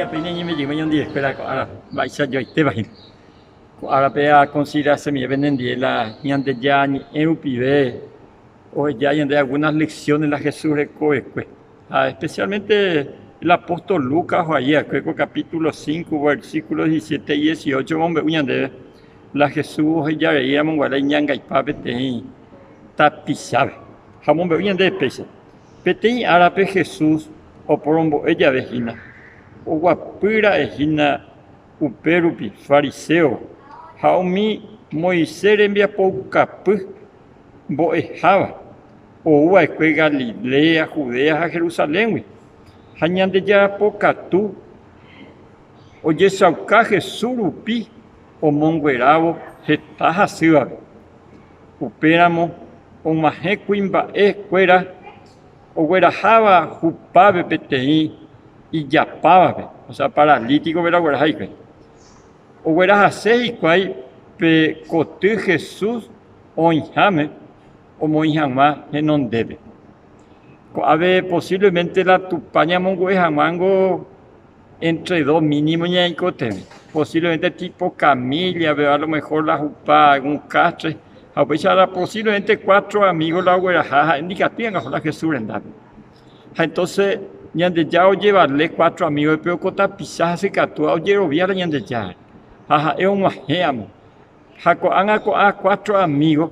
ya peña me llegó un día espera ahora vais a yo te va ahora pea considera se me venden la ñande ya en upibe o ya hay algunas lecciones la Jesús recoge especialmente el apóstol Lucas o allá capítulo 5 versículos 17 y 18 hombre uñande la Jesús ya veíamos guala ñanga y papete tapizabe jamón uñande especie pete árabe Jesús o porombo ella vejina o guapira ejina uperupi fariseo jaumi Moisés envía poucapu boejaba o uaekue Galilea Judea a Jerusalén hañande ya pocatu oye sauca Jesús upi o monguerabo jetaja siva uperamo o maje cuimba escuera o guerajaba jupabe petei y yapaba, o sea, paralítico vera guerajaique. O guerajase y cuai pe cotu Jesús o injame o moinjama en non debe. Ave posiblemente la tupaña monguejamango entre dos mínimo ya en cote. Posiblemente tipo Camilla, a lo mejor la jupa, un castre. A pesar posiblemente 4 amigos la guerajaja indicatían a la Jesús en dame. Entonces, ñande ya o llevarle 4 amigos, pero cota pisaja se catúa o llerovía la ñande ya. Ajá, es un majeamo. Jaco han a 4 amigos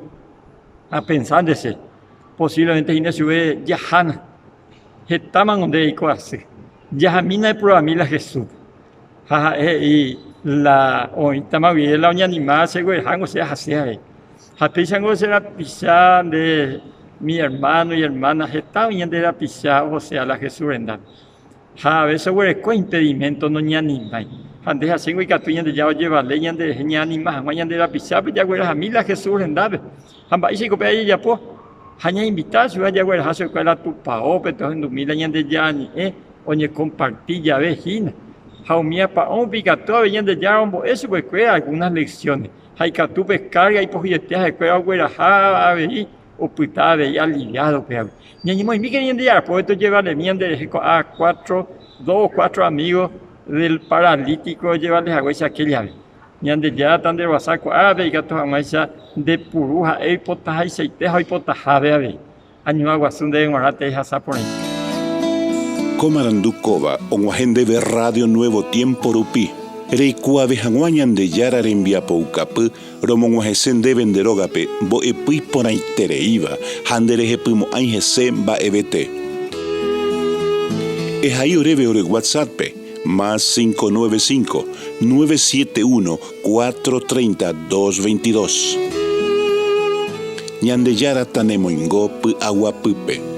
a pensándose. Posiblemente y no sube yajana. Jetaman donde hay cosas. Yajamina de prueba mí la Jesús. Ajá, y la ointama bien la oña animada se guerajan o sea así. Japichango será pisar de mi hermano y hermana, está yendo a pisar, o sea, la Jesús en dan. A veces hueco impedimento no ni anima. Antes así que tú ya llevarle ya de ni anima, mañana de la pisar, ya hueras a mí la Jesús en dan. Amba y se copia ya pues, haña invitar, si vaya a hueras a su escuela tu pao, pero en 2000 años de ya ni, oye compartir ya vejina. Jaumía pa un picato, ya de ya, eso pues algunas lecciones. Hay que tú pescar y pues ya te has guerajada o putade ya aliviado pero ni muy mi queriendo ya pues esto llevarle miende a 2 o 4 amigos del paralítico llevarles a huesa aquella vez ñande ya tan de wasaco ve gato amaisa de puruja e potaja y seiteja y potaja ve año aguasun de morate hasa por ahí Comarandukova on agende de Radio Nuevo Tiempo Rupi Reikua vejanguañan de yara rembia poucapu, romon de venderogape, bo epui por aitereiva, handereje pumo aingese ba ebete. Es ahí oreve ore WhatsApp, más 595-971-430-222. Ñande yara tanemo ingo pu agua pupe.